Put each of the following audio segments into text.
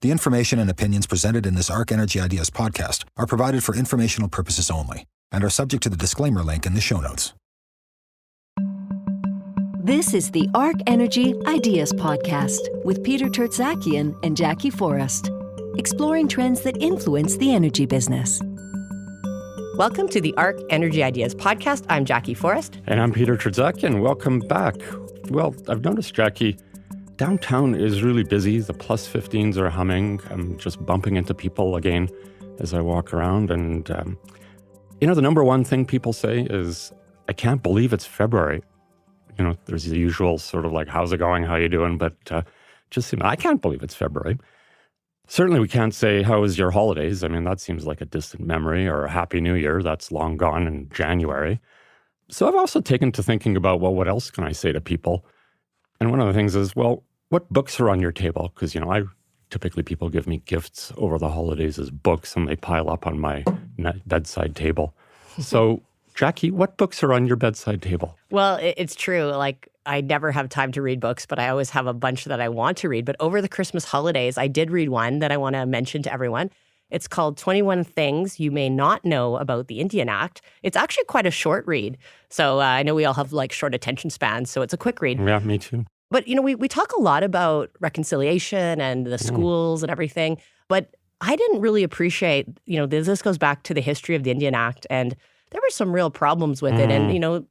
The information and opinions presented in this Arc Energy Ideas podcast are provided for informational purposes only and are subject to the disclaimer link in the show notes. This is the Arc Energy Ideas podcast with Peter Tertzakian and Jackie Forrest, exploring trends that influence the energy business. Welcome to the Arc Energy Ideas podcast. I'm Jackie Forrest. And I'm Peter Tertzakian. Welcome back. Well, I've noticed, Jackie, downtown is really busy. The plus 15s are humming. I'm just bumping into people again as I walk around. And, the number one thing people say is, I can't believe it's February. There's the usual sort of like, how's it going? How you doing? But I can't believe it's February. Certainly we can't say, how was your holidays? I mean, that seems like a distant memory, or a Happy New Year. That's long gone in January. So I've also taken to thinking about, well, what else can I say to people? And one of the things is, well, what books are on your table? Because, typically people give me gifts over the holidays as books, and they pile up on my bedside table. So Jackie, what books are on your bedside table? Well, it's true. Like, I never have time to read books, but I always have a bunch that I want to read. But over the Christmas holidays, I did read one that I want to mention to everyone. It's called 21 Things You May Not Know About the Indian Act. It's actually quite a short read. So I know we all have like short attention spans, so it's a quick read. Yeah, me too. But, we talk a lot about reconciliation and the schools and everything. But I didn't really appreciate, this goes back to the history of the Indian Act, and there were some real problems with it. And,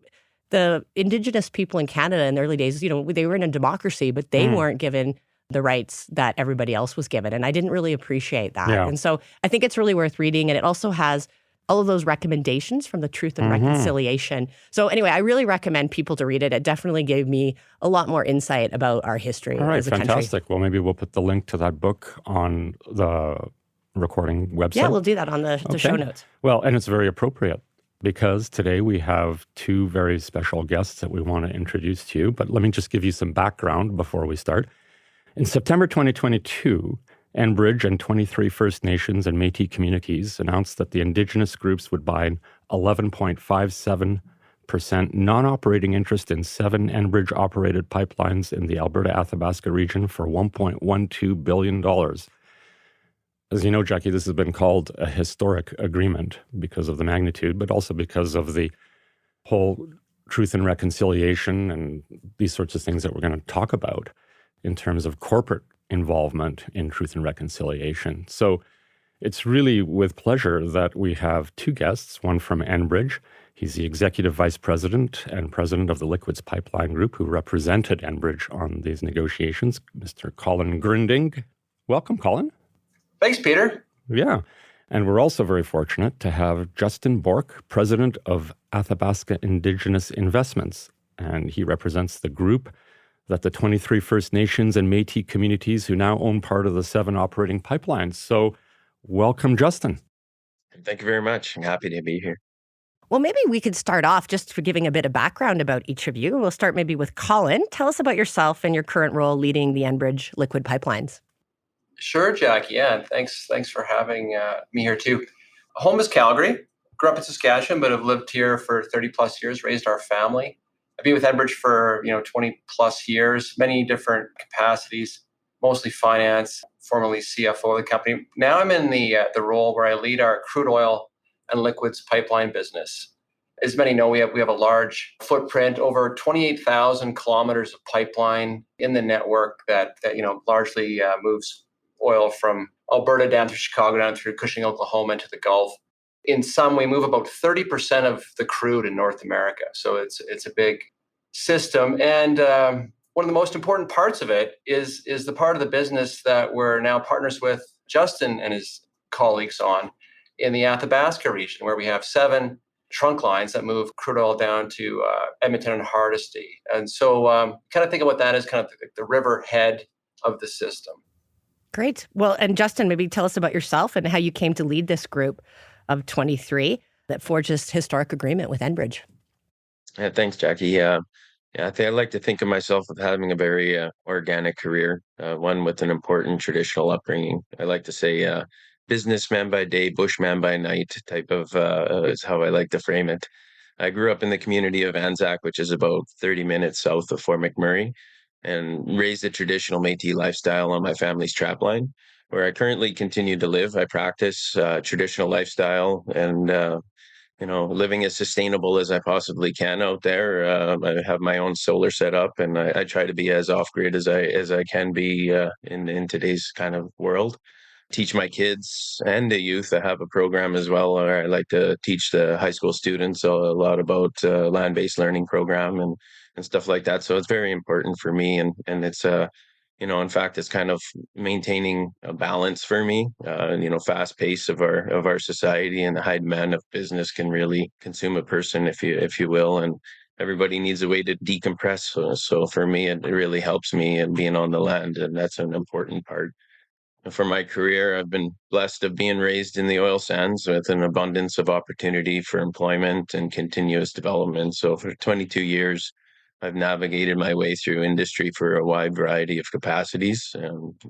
the Indigenous people in Canada in the early days, they were in a democracy, but they weren't given the rights that everybody else was given. And I didn't really appreciate that. Yeah. And so I think it's really worth reading. And it also has all of those recommendations from the Truth and Reconciliation. So anyway, I really recommend people to read it. It definitely gave me a lot more insight about our history as a country. Fantastic. Well, maybe we'll put the link to that book on the recording website. Yeah, we'll do that on the show notes. Well, and it's very appropriate, because today we have two very special guests that we want to introduce to you. But let me just give you some background before we start. In September 2022, Enbridge and 23 First Nations and Metis communities announced that the Indigenous groups would buy 11.57% non-operating interest in 7 Enbridge-operated pipelines in the Alberta Athabasca region for $1.12 billion. As you know, Jackie, this has been called a historic agreement because of the magnitude, but also because of the whole truth and reconciliation and these sorts of things that we're going to talk about in terms of corporate involvement in truth and reconciliation. So it's really with pleasure that we have two guests, one from Enbridge. He's the Executive Vice President and President of the Liquids Pipeline Group, who represented Enbridge on these negotiations, Mr. Colin Gruending. Welcome, Colin. Thanks, Peter. Yeah. And we're also very fortunate to have Justin Bourque, President of Athabasca Indigenous Investments. And he represents the group that the 23 First Nations and Metis communities who now own part of the 7 operating pipelines. So welcome, Justin. Thank you very much. I'm happy to be here. Well, maybe we could start off just for giving a bit of background about each of you. We'll start maybe with Colin. Tell us about yourself and your current role leading the Enbridge liquid pipelines. Sure, Jackie. Yeah, thanks for having me here too. Home is Calgary. Grew up in Saskatchewan, but have lived here for 30 plus years, raised our family. I've been with Enbridge for 20 plus years, many different capacities, mostly finance, formerly CFO of the company. Now I'm in the role where I lead our crude oil and liquids pipeline business. As many know, we have a large footprint, over 28,000 kilometers of pipeline in the network that largely moves oil from Alberta down through Chicago, down through Cushing, Oklahoma, into the Gulf. In sum, we move about 30% of the crude in North America. So it's a big system. And one of the most important parts of it is the part of the business that we're now partners with Justin and his colleagues on in the Athabasca region, where we have 7 trunk lines that move crude oil down to Edmonton and Hardisty. And so kind of think about that as kind of the river head of the system. Great. Well, and Justin, maybe tell us about yourself and how you came to lead this group of 23 that forged this historic agreement with Enbridge. Yeah, thanks, Jackie. Yeah, I think I like to think of myself as having a very organic career, one with an important traditional upbringing. I like to say businessman by day, bushman by night type of is how I like to frame it. I grew up in the community of Anzac, which is about 30 minutes south of Fort McMurray, and raised a traditional Métis lifestyle on my family's trapline. where I currently continue to live. I practice traditional lifestyle and living as sustainable as I possibly can out there. I have my own solar set up, and I try to be as off grid as I can be in today's kind of world. Teach my kids and the youth. I have a program as well where I like to teach the high school students a lot about land-based learning program and stuff like that. So it's very important for me, and it's in fact, it's kind of maintaining a balance for me. Fast pace of our society and the high demand of business can really consume a person, if you will, and everybody needs a way to decompress. So for me, it really helps me in being on the land, and that's an important part. For my career, I've been blessed of being raised in the oil sands with an abundance of opportunity for employment and continuous development. So for 22 years, I've navigated my way through industry for a wide variety of capacities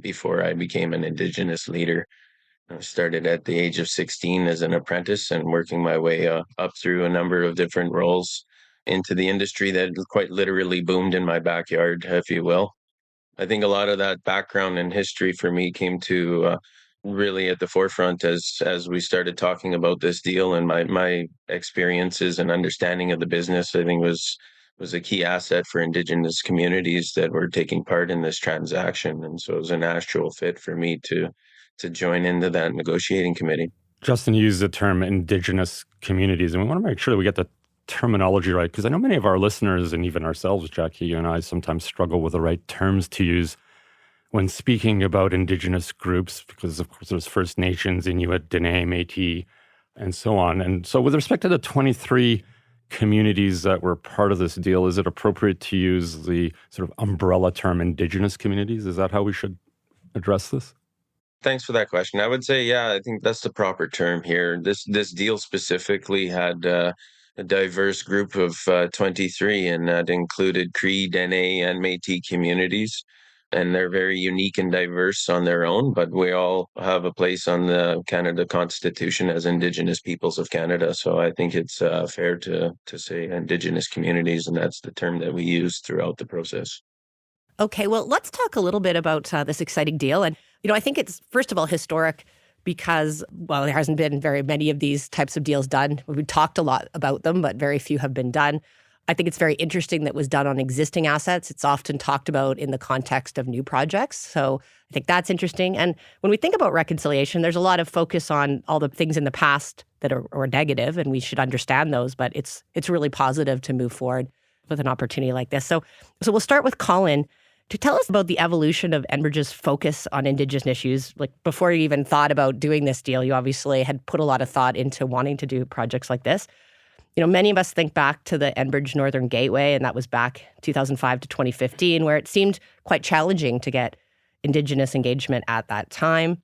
before I became an Indigenous leader. I started at the age of 16 as an apprentice and working my way up through a number of different roles into the industry that quite literally boomed in my backyard, if you will. I think a lot of that background and history for me came to really at the forefront as we started talking about this deal, and my experiences and understanding of the business, I think was a key asset for Indigenous communities that were taking part in this transaction. And so it was a natural fit for me to join into that negotiating committee. Justin used the term Indigenous communities, and we want to make sure that we get the terminology right, because I know many of our listeners and even ourselves, Jackie, you and I sometimes struggle with the right terms to use when speaking about Indigenous groups, because of course there's First Nations, Inuit, Dene, Métis, and so on. And so with respect to the 23 communities that were part of this deal, is it appropriate to use the sort of umbrella term Indigenous communities? Is that how we should address this? Thanks for that question. I would say, yeah, I think that's the proper term here. This deal specifically had a diverse group of 23, and that included Cree, Dene, and Métis communities. And they're very unique and diverse on their own, but we all have a place on the Canada Constitution as Indigenous peoples of Canada. So I think it's fair to say Indigenous communities, and that's the term that we use throughout the process. Okay, well, let's talk a little bit about this exciting deal. And, I think it's, first of all, historic because, well, there hasn't been very many of these types of deals done. We've talked a lot about them, but very few have been done. I think it's very interesting that it was done on existing assets. It's often talked about in the context of new projects. So I think that's interesting. And when we think about reconciliation, there's a lot of focus on all the things in the past that are negative, and we should understand those. But it's really positive to move forward with an opportunity like this. So we'll start with Colin to tell us about the evolution of Enbridge's focus on Indigenous issues. Like before you even thought about doing this deal, you obviously had put a lot of thought into wanting to do projects like this. Many of us think back to the Enbridge Northern Gateway, and that was back 2005 to 2015, where it seemed quite challenging to get Indigenous engagement at that time.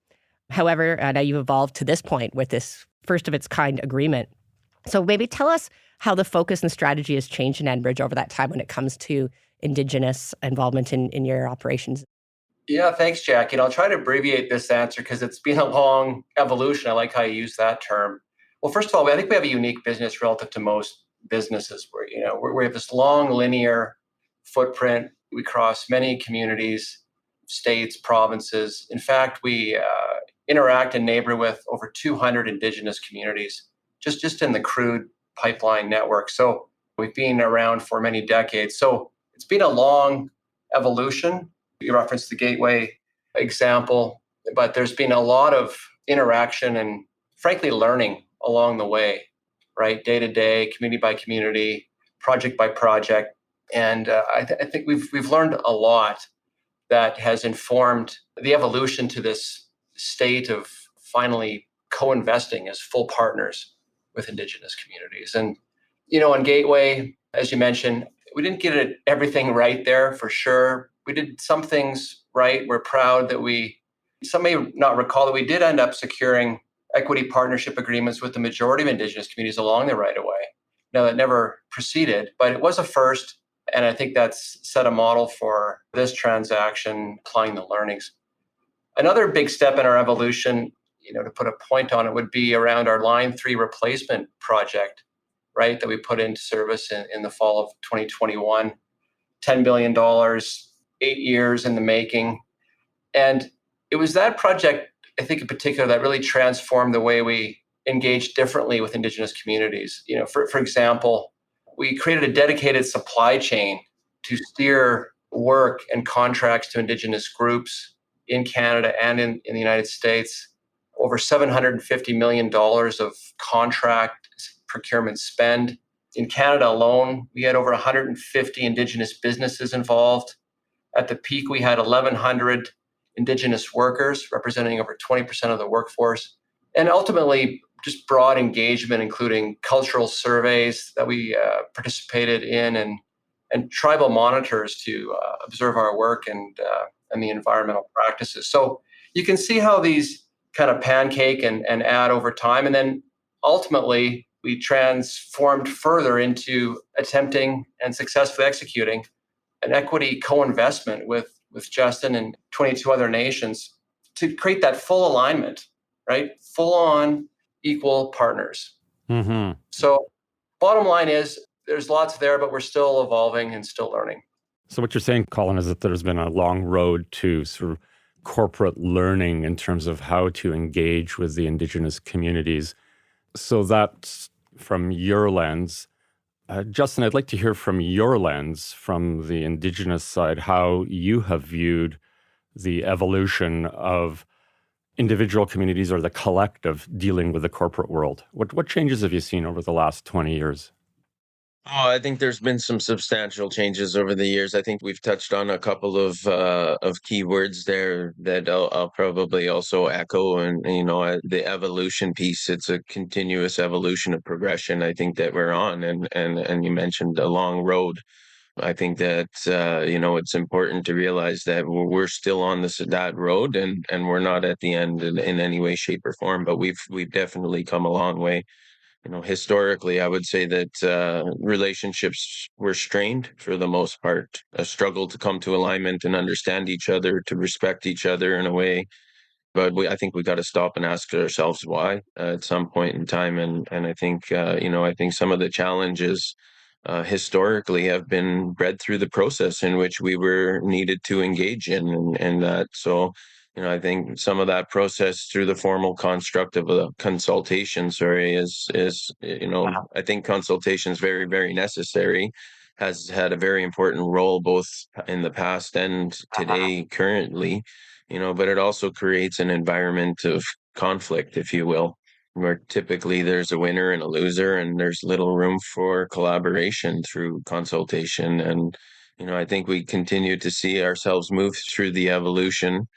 However, now you've evolved to this point with this first of its kind agreement. So maybe tell us how the focus and strategy has changed in Enbridge over that time when it comes to Indigenous involvement in your operations. Yeah, thanks, Jackie. And I'll try to abbreviate this answer because it's been a long evolution. I like how you use that term. Well, first of all, I think we have a unique business relative to most businesses where we have this long linear footprint. We cross many communities, states, provinces. In fact, we interact and neighbor with over 200 Indigenous communities just in the crude pipeline network. So we've been around for many decades. So it's been a long evolution. You referenced the Gateway example, but there's been a lot of interaction and frankly learning along the way, right? Day to day, community by community, project by project. And I think we've learned a lot that has informed the evolution to this state of finally co-investing as full partners with Indigenous communities. And, on Gateway, as you mentioned, we didn't get everything right there for sure. We did some things right. We're proud that some may not recall that we did end up securing equity partnership agreements with the majority of Indigenous communities along the right of way. Now, that never proceeded, but it was a first. And I think that's set a model for this transaction, applying the learnings. Another big step in our evolution, to put a point on it, would be around our Line 3 replacement project, right, that we put into service in the fall of 2021. $10 billion, 8 years in the making. And it was that project, I think in particular, that really transformed the way we engage differently with Indigenous communities. For example, we created a dedicated supply chain to steer work and contracts to Indigenous groups in Canada and in the United States. Over $750 million of contract procurement spend. In Canada alone, we had over 150 Indigenous businesses involved. At the peak, we had 1,100 Indigenous workers, representing over 20% of the workforce. And ultimately, just broad engagement, including cultural surveys that we participated in, and tribal monitors to observe our work and the environmental practices. So you can see how these kind of pancake and add over time. And then ultimately, we transformed further into attempting and successfully executing an equity co-investment with Justin and 22 other nations to create that full alignment, right? Full on equal partners. Mm-hmm. So bottom line is there's lots there, but we're still evolving and still learning. So what you're saying, Colin, is that there's been a long road to sort of corporate learning in terms of how to engage with the Indigenous communities. So that's from your lens. Justin, I'd like to hear from your lens, from the Indigenous side, how you have viewed the evolution of individual communities or the collective dealing with the corporate world. What changes have you seen over the last 20 years? Oh, I think there's been some substantial changes over the years. I think we've touched on a couple of key words there that I'll probably also echo. And the evolution piece. It's a continuous evolution of progression. I think that we're on, and you mentioned a long road. I think that it's important to realize that we're still on that road, and we're not at the end in any way, shape, or form. But we've definitely come a long way. Historically, I would say that relationships were strained for the most part, a struggle to come to alignment and understand each other, to respect each other in a way. But I think we got to stop and ask ourselves why at some point in time. And I think, I think some of the challenges historically have been bred through the process in which we were needed to engage in. And that, so, I think some of that process through the formal construct of a consultation, I think consultation is very, very necessary, has had a very important role both in the past and today, currently, but it also creates an environment of conflict, if you will, where typically there's a winner and a loser, and there's little room for collaboration through consultation. And, I think we continue to see ourselves move through the evolution,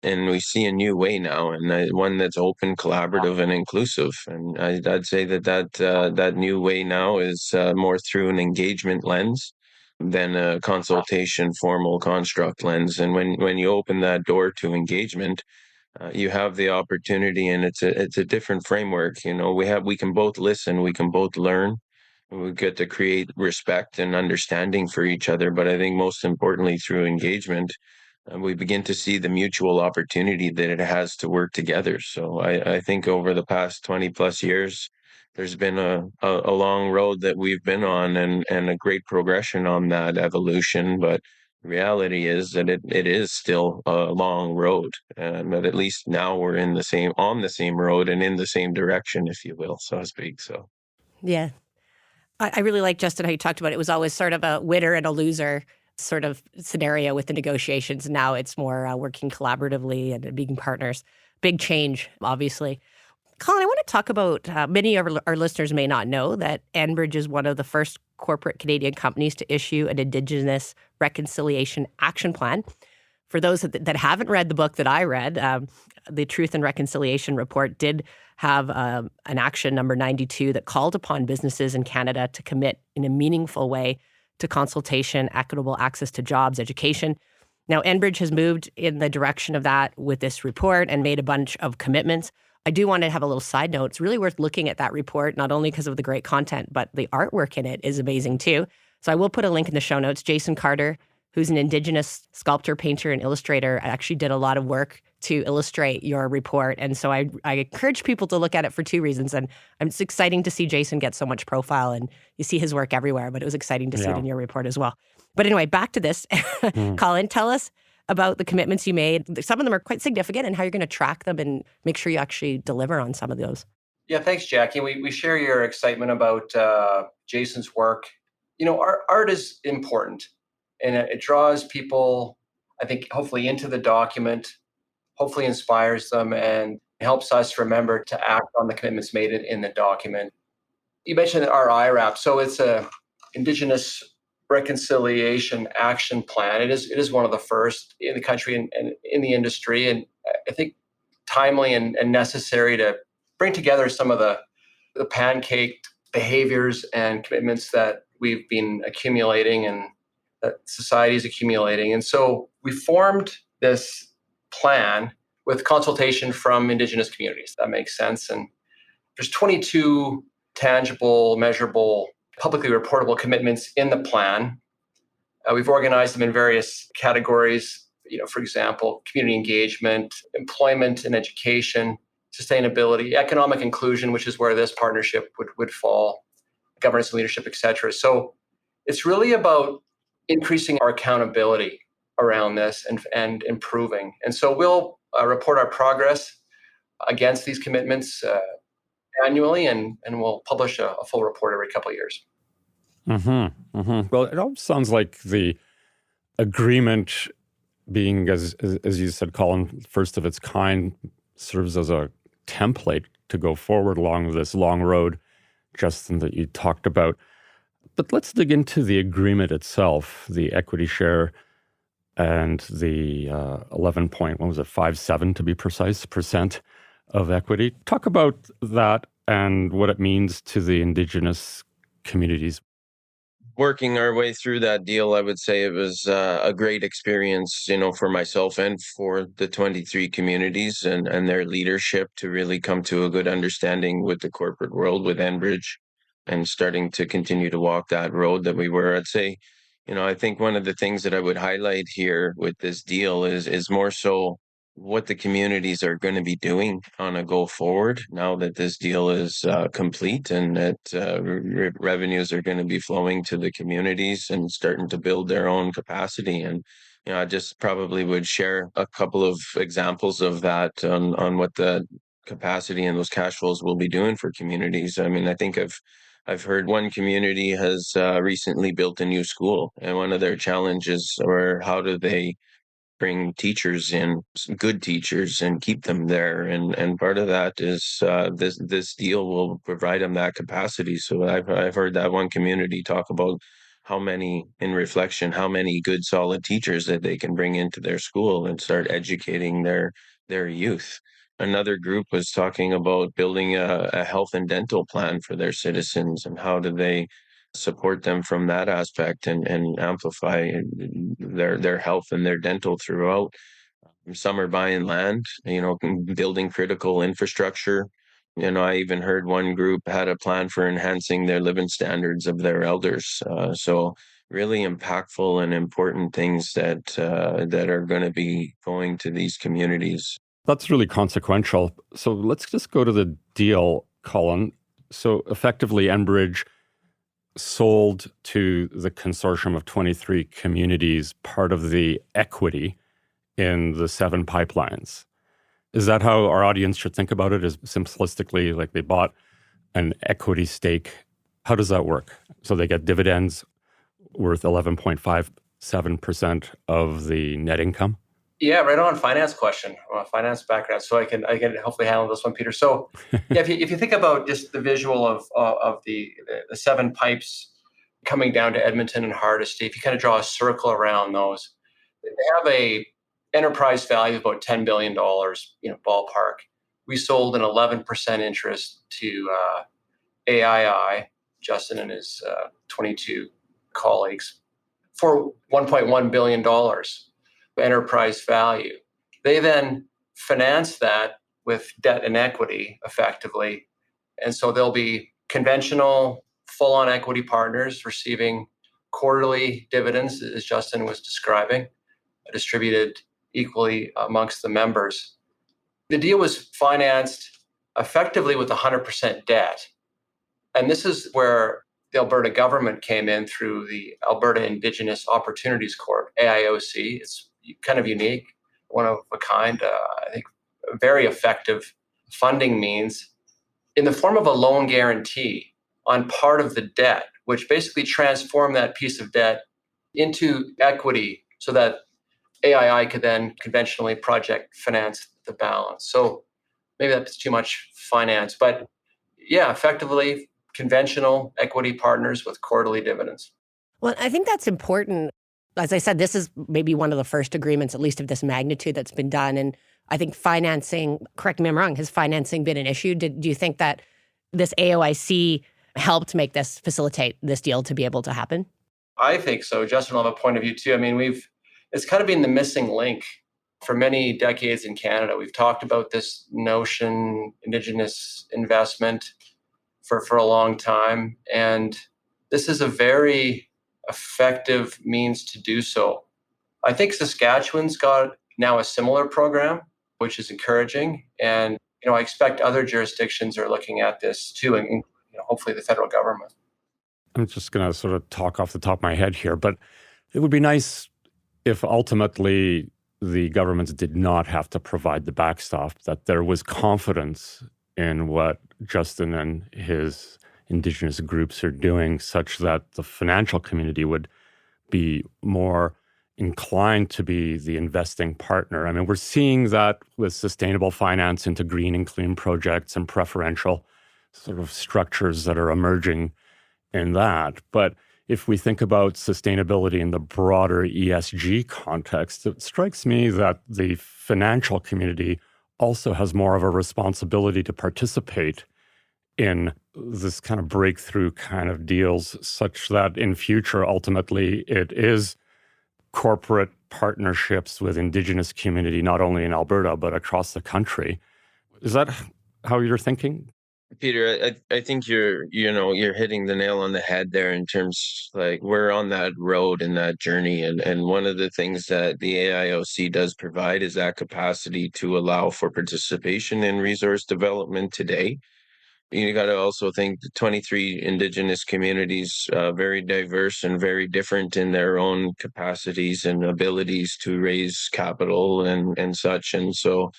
and we see a new way now, and one that's open, collaborative, and inclusive. And I'd say that new way now is more through an engagement lens than a consultation formal construct lens. And when you open that door to engagement, you have the opportunity, and it's a different framework. We can both listen, we can both learn, we get to create respect and understanding for each other. But I think most importantly, through engagement, we begin to see the mutual opportunity that it has to work together. So I think over the past 20 plus years, there's been a long road that we've been on, and a great progression on that evolution. But the reality is that it is still a long road, but at least now we're on the same road and in the same direction, if you will, so to speak. So, Yeah. I really like, Justin, how you talked about it. It was always sort of a winner and a loser sort of scenario with the negotiations. Now it's more working collaboratively and being partners. Big change, obviously. Colin, I want to talk about, many of our listeners may not know that Enbridge is one of the first corporate Canadian companies to issue an Indigenous Reconciliation Action Plan. For those that haven't read the book that I read, the Truth and Reconciliation Report did have an action number 92 that called upon businesses in Canada to commit in a meaningful way to consultation, equitable access to jobs, education. Now, Enbridge has moved in the direction of that with this report and made a bunch of commitments. I do want to have a little side note. It's really worth looking at that report, not only because of the great content, but the artwork in it is amazing too. So I will put a link in the show notes. Jason Carter, who's an Indigenous sculptor, painter, and illustrator, actually did a lot of work to illustrate your report. And so I encourage people to look at it for two reasons. And it's exciting to see Jason get so much profile, and you see his work everywhere, but it was exciting to see it in your report as well. But anyway, back to this. Colin, tell us about the commitments you made? Some of them are quite significant, and how you're going to track them and make sure you actually deliver on some of those. Yeah, thanks, Jackie. We share your excitement about Jason's work. Art is important, and it draws people, I think, hopefully into the document, hopefully inspires them, and helps us remember to act on the commitments made in the document. You mentioned our IRAP, so it's a Indigenous Reconciliation Action Plan. It is one of the first in the country and in the industry, and I think timely and necessary to bring together some of the pancaked behaviors and commitments that we've been accumulating and that society is accumulating. And so we formed this plan with consultation from Indigenous communities. That makes sense. And there's 22 tangible, measurable, publicly reportable commitments in the plan. We've organized them in various categories. For example, community engagement, employment and education, sustainability, economic inclusion, which is where this partnership would fall, governance and leadership, et cetera. So it's really about increasing our accountability around this and improving. And so we'll report our progress against these commitments annually, and we'll publish a full report every couple of years. Mm-hmm, mm-hmm. Well, it all sounds like the agreement being, as you said, Colin, first of its kind, serves as a template to go forward along this long road, Justin, that you talked about. But let's dig into the agreement itself, the equity share and the 11.57 to be precise, percent of equity. Talk about that and what it means to the Indigenous communities. Working our way through that deal, I would say it was a great experience, for myself and for the 23 communities and their leadership to really come to a good understanding with the corporate world, with Enbridge, and starting to continue to walk that road that we were. I'd say, I think one of the things that I would highlight here with this deal is more so what the communities are going to be doing on a go forward now that this deal is complete, and that revenues are going to be flowing to the communities and starting to build their own capacity. And I just probably would share a couple of examples of that on what the capacity and those cash flows will be doing for communities. I mean, I think I've heard one community has recently built a new school, and one of their challenges were how do they bring teachers in, good teachers, and keep them there. And part of that is this deal will provide them that capacity. So I've heard that one community talk about how many good solid teachers that they can bring into their school and start educating their youth. Another group was talking about building a health and dental plan for their citizens, and how do they support them from that aspect and amplify their health and their dental throughout. Some are buying land, building critical infrastructure. I even heard one group had a plan for enhancing their living standards of their elders. So really impactful and important things that are going to be going to these communities. That's really consequential. So let's just go to the deal, Colin. So effectively, Enbridge sold to the consortium of 23 communities part of the equity in the 7 pipelines. Is that how our audience should think about it? Is simplistically like they bought an equity stake? How does that work? So they get dividends worth 11.57% of the net income? Yeah, right on. Finance question. I'm a finance background, so I can hopefully handle this one, Peter. So, yeah, if you think about just the visual of the 7 pipes coming down to Edmonton and Hardisty, if you kind of draw a circle around those, they have a enterprise value of about $10 billion, ballpark. We sold an 11% interest to AII, Justin and his 22 colleagues, for $1.1 billion. Enterprise value. They then finance that with debt and equity effectively. And so they'll be conventional, full-on equity partners receiving quarterly dividends, as Justin was describing, distributed equally amongst the members. The deal was financed effectively with 100% debt. And this is where the Alberta government came in through the Alberta Indigenous Opportunities Corp, AIOC. It's kind of unique, one of a kind, I think a very effective funding means in the form of a loan guarantee on part of the debt, which basically transform that piece of debt into equity so that AII could then conventionally project finance the balance. So maybe that's too much finance, but yeah, effectively conventional equity partners with quarterly dividends. Well, I think that's important. As I said, this is maybe one of the first agreements, at least of this magnitude, that's been done. And I think financing, correct me if I'm wrong, has financing been an issue? Do you think that this AOIC helped facilitate this deal to be able to happen? I think so. Justin will have a point of view too. I mean, it's kind of been the missing link for many decades in Canada. We've talked about this notion, Indigenous investment, for a long time. And this is a very effective means to do so. I think Saskatchewan's got now a similar program, which is encouraging. And I expect other jurisdictions are looking at this too, and hopefully the federal government. I'm just going to sort of talk off the top of my head here, but it would be nice if ultimately the governments did not have to provide the backstop, that there was confidence in what Justin and his Indigenous groups are doing, such that the financial community would be more inclined to be the investing partner. I mean, we're seeing that with sustainable finance into green and clean projects and preferential sort of structures that are emerging in that. But if we think about sustainability in the broader ESG context, it strikes me that the financial community also has more of a responsibility to participate in this kind of breakthrough kind of deals, such that in future, ultimately, it is corporate partnerships with Indigenous community, not only in Alberta, but across the country. Is that how you're thinking? Peter, I think you're hitting the nail on the head there in terms, like, we're on that road and that journey. And one of the things that the AIOC does provide is that capacity to allow for participation in resource development today. You got to also think the 23 Indigenous communities, very diverse and very different in their own capacities and abilities to raise capital and such. And so,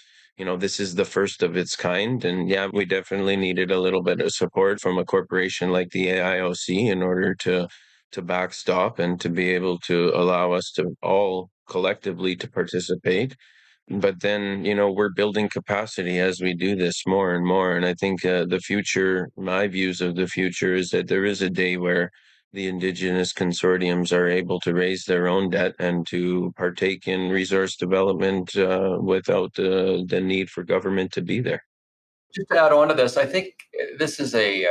this is the first of its kind. And yeah, we definitely needed a little bit of support from a corporation like the AIOC in order to backstop and to be able to allow us to all collectively to participate. But then, we're building capacity as we do this more and more. And I think the future, my views of the future is that there is a day where the Indigenous consortiums are able to raise their own debt and to partake in resource development without the need for government to be there. Just to add on to this, I think this is a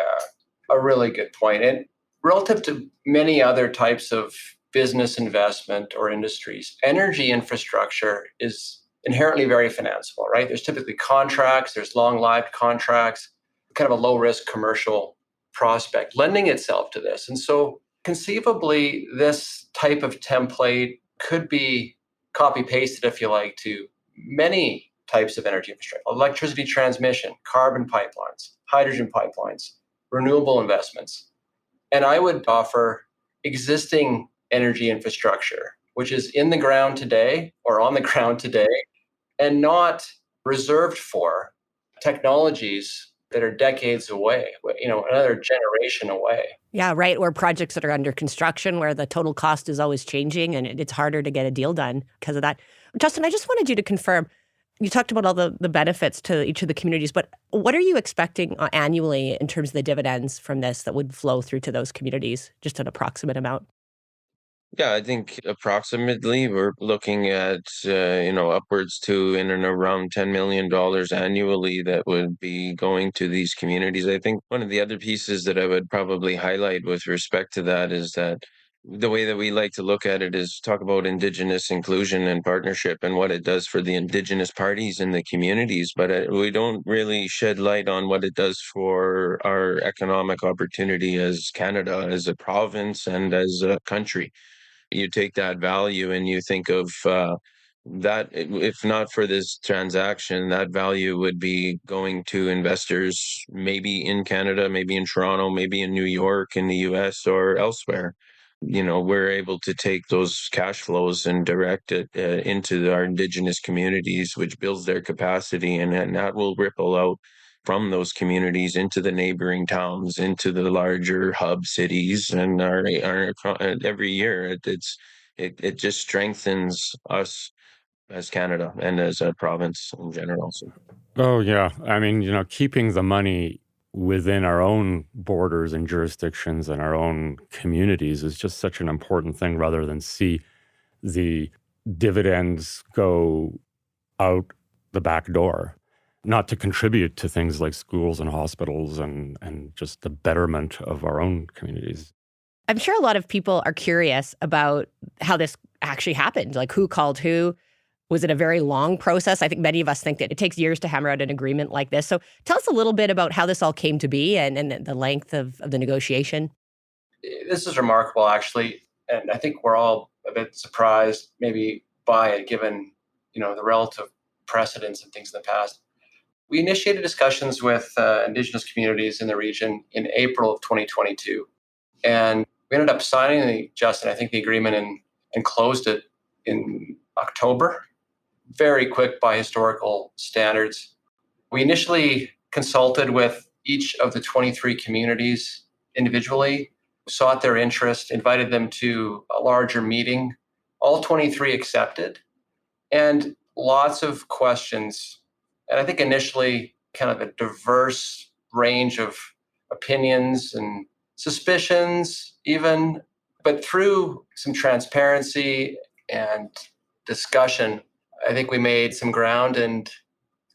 really good point. And relative to many other types of business investment or industries, energy infrastructure is inherently very financeable, right? There's typically contracts, there's long-lived contracts, kind of a low-risk commercial prospect lending itself to this. And so conceivably, this type of template could be copy-pasted, if you like, to many types of energy infrastructure: electricity transmission, carbon pipelines, hydrogen pipelines, renewable investments. And I would offer existing energy infrastructure, which is in the ground today or on the ground today, and not reserved for technologies that are decades away, another generation away. Yeah, right. Or projects that are under construction where the total cost is always changing and it's harder to get a deal done because of that. Justin, I just wanted you to confirm, you talked about all the benefits to each of the communities, but what are you expecting annually in terms of the dividends from this that would flow through to those communities, just an approximate amount? Yeah, I think approximately we're looking at, upwards to in and around $10 million annually that would be going to these communities. I think one of the other pieces that I would probably highlight with respect to that is that the way that we like to look at it is talk about Indigenous inclusion and partnership and what it does for the Indigenous parties in the communities, but we don't really shed light on what it does for our economic opportunity as Canada, as a province, and as a country. You take that value and you think of that, if not for this transaction, that value would be going to investors, maybe in Canada, maybe in Toronto, maybe in New York, in the US, or elsewhere. we're able to take those cash flows and direct it into our Indigenous communities, which builds their capacity, and that will ripple out from those communities into the neighboring towns, into the larger hub cities, and our every year it just strengthens us as Canada and as a province in general. So. Oh, yeah. I mean, keeping the money within our own borders and jurisdictions and our own communities is just such an important thing rather than see the dividends go out the back door, not to contribute to things like schools and hospitals and just the betterment of our own communities. I'm sure a lot of people are curious about how this actually happened, like who called who. Was it a very long process? I think many of us think that it takes years to hammer out an agreement like this. So tell us a little bit about how this all came to be and the length of the negotiation. This is remarkable, actually. And I think we're all a bit surprised maybe by it, given, the relative precedents and things in the past. We initiated discussions with Indigenous communities in the region in April of 2022. And we ended up signing, Justin, I think the agreement and closed it in October. Very quick by historical standards. We initially consulted with each of the 23 communities individually, sought their interest, invited them to a larger meeting. All 23 accepted, and lots of questions. And I think initially kind of a diverse range of opinions and suspicions even, but through some transparency and discussion, I think we made some ground and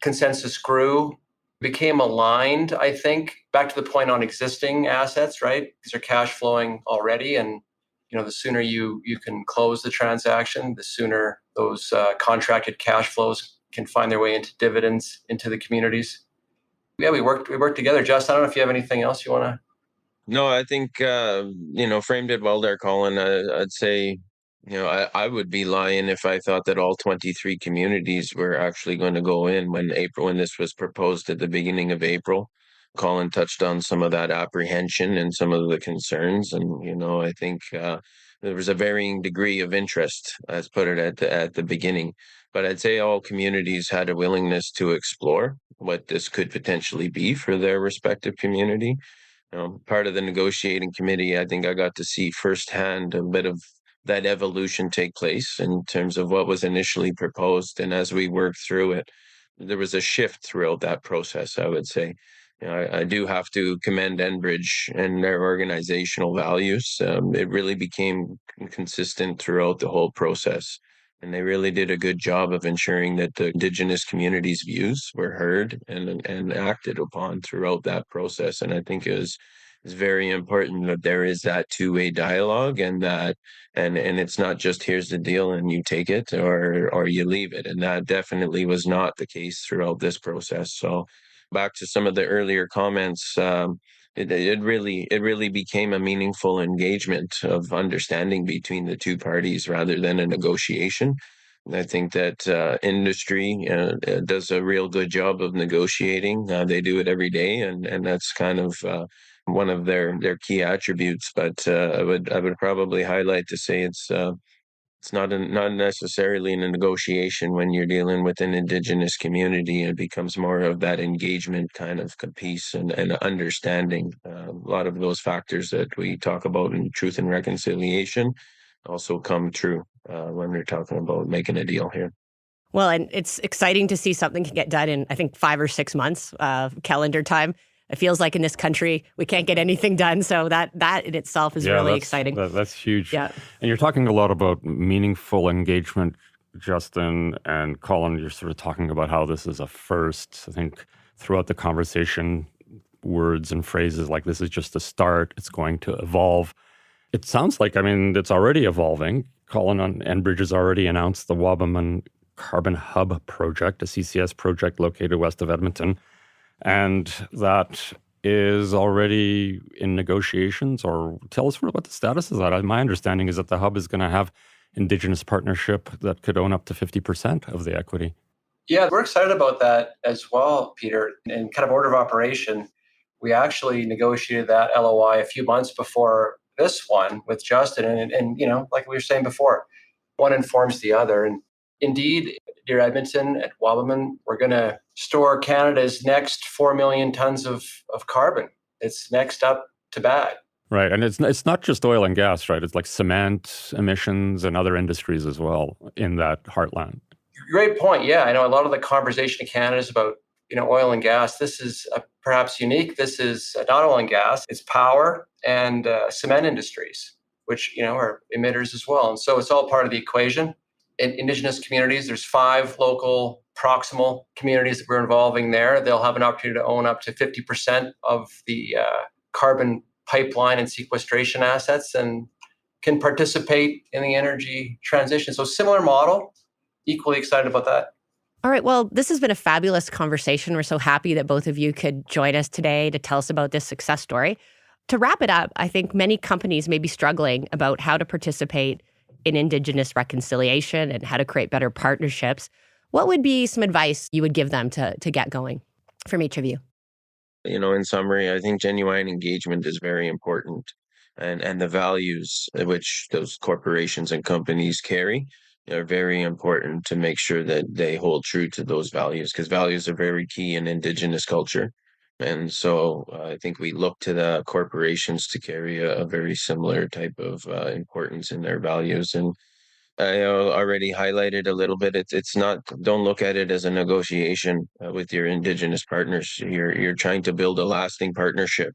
consensus grew, became aligned, I think, back to the point on existing assets, right? These are cash flowing already. And, the sooner you can close the transaction, the sooner those contracted cash flows can find their way into dividends into the communities. Yeah, we worked together. Justin, I don't know if you have anything else you want to. No, I think, framed it well there, Colin. I'd say, I would be lying if I thought that all 23 communities were actually going to go in when this was proposed at the beginning of April. Colin touched on some of that apprehension and some of the concerns. And, I think there was a varying degree of interest, let's put it at the beginning. But I'd say all communities had a willingness to explore what this could potentially be for their respective community. Part of the negotiating committee, I think I got to see firsthand a bit of that evolution take place in terms of what was initially proposed. And as we worked through it, there was a shift throughout that process, I would say. I do have to commend Enbridge and their organizational values. It really became consistent throughout the whole process. And they really did a good job of ensuring that the Indigenous community's views were heard and acted upon throughout that process. And I think it's very important that there is that two-way dialogue and it's not just here's the deal and you take it or you leave it. And that definitely was not the case throughout this process. So back to some of the earlier comments, it really became a meaningful engagement of understanding between the two parties rather than a negotiation. And I think that industry does a real good job of negotiating. They do it every day, and that's kind of one of their key attributes. But I would probably highlight to say it's not necessarily in a negotiation when you're dealing with an Indigenous community. It becomes more of that engagement kind of piece and understanding. A lot of those factors that we talk about in truth and reconciliation also come true when we're talking about making a deal here. Well, and it's exciting to see something can get done in, I think, 5 or 6 months calendar time. It feels like in this country, we can't get anything done. So that in itself is really exciting. That's huge. Yeah. And you're talking a lot about meaningful engagement, Justin and Colin. You're sort of talking about how this is a first. I think throughout the conversation, words and phrases like this is just a start. It's going to evolve. It sounds like, it's already evolving. Colin on Enbridge has already announced the Wabamun Carbon Hub project, a CCS project located west of Edmonton. And that is already in negotiations, or tell us what the status is of that. My understanding is that the hub is going to have Indigenous partnership that could own up to 50% of the equity. Yeah, we're excited about that as well, Peter. In kind of order of operation, we actually negotiated that LOI a few months before this one with Justin. And like we were saying before, one informs the other. And indeed, near Edmonton at Wabamun, we're going to store Canada's next 4 million tons of carbon. It's next up to bat. Right. And it's not just oil and gas, right? It's like cement emissions and other industries as well in that heartland. Great point. Yeah, I know a lot of the conversation in Canada is about oil and gas. This is perhaps unique. This is not oil and gas. It's power and cement industries, which are emitters as well. And so it's all part of the equation. In Indigenous communities, there's 5 local proximal communities that we're involving there. They'll have an opportunity to own up to 50% of the carbon pipeline and sequestration assets and can participate in the energy transition. So similar model, equally excited about that. All right. Well, this has been a fabulous conversation. We're so happy that both of you could join us today to tell us about this success story. To wrap it up, I think many companies may be struggling about how to participate in Indigenous reconciliation and how to create better partnerships. What would be some advice you would give them to get going from each of you? In summary, I think genuine engagement is very important, and the values which those corporations and companies carry are very important to make sure that they hold true to those values, because values are very key in Indigenous culture. And so I think we look to the corporations to carry a very similar type of importance in their values. And I already highlighted a little bit. It's not. Don't look at it as a negotiation with your Indigenous partners. You're trying to build a lasting partnership.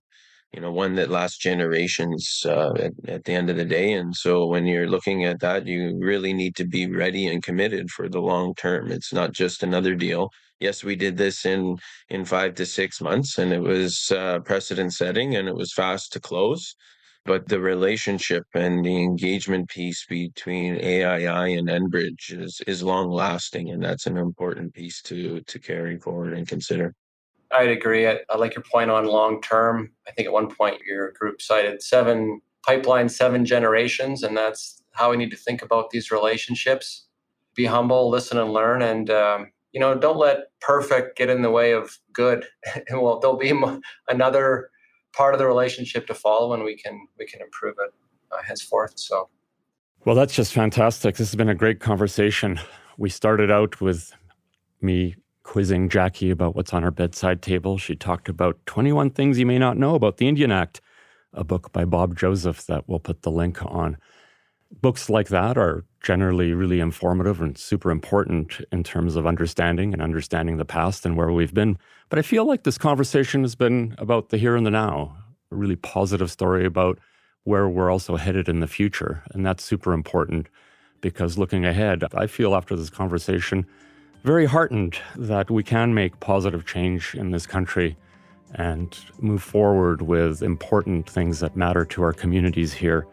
One that lasts generations at the end of the day. And so when you're looking at that, you really need to be ready and committed for the long term. It's not just another deal. Yes, we did this in 5 to 6 months, and it was precedent setting, and it was fast to close. But the relationship and the engagement piece between AII and Enbridge is long lasting, and that's an important piece to carry forward and consider. I'd agree. I like your point on long term. I think at one point your group cited 7 pipelines, 7 generations, and that's how we need to think about these relationships. Be humble, listen and learn, and don't let perfect get in the way of good. Well, there'll be another part of the relationship to follow, and we can improve it henceforth. So, well, that's just fantastic. This has been a great conversation. We started out with me quizzing Jackie about what's on her bedside table. She talked about 21 Things You May Not Know About the Indian Act, a book by Bob Joseph that we'll put the link on. Books like that are generally really informative and super important in terms of understanding the past and where we've been. But I feel like this conversation has been about the here and the now, a really positive story about where we're also headed in the future. And that's super important because looking ahead, I feel after this conversation very heartened that we can make positive change in this country and move forward with important things that matter to our communities here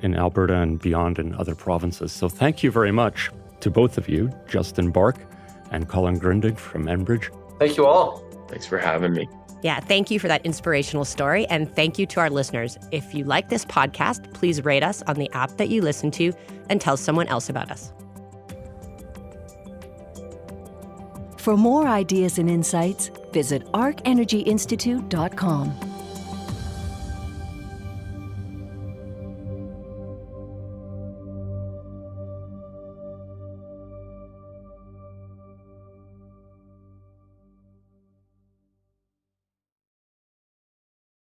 in Alberta and beyond in other provinces. So thank you very much to both of you, Justin Bourque and Colin Gruending from Enbridge. Thank you all. Thanks for having me. Yeah, thank you for that inspirational story. And thank you to our listeners. If you like this podcast, please rate us on the app that you listen to and tell someone else about us. For more ideas and insights, visit arcenergyinstitute.com.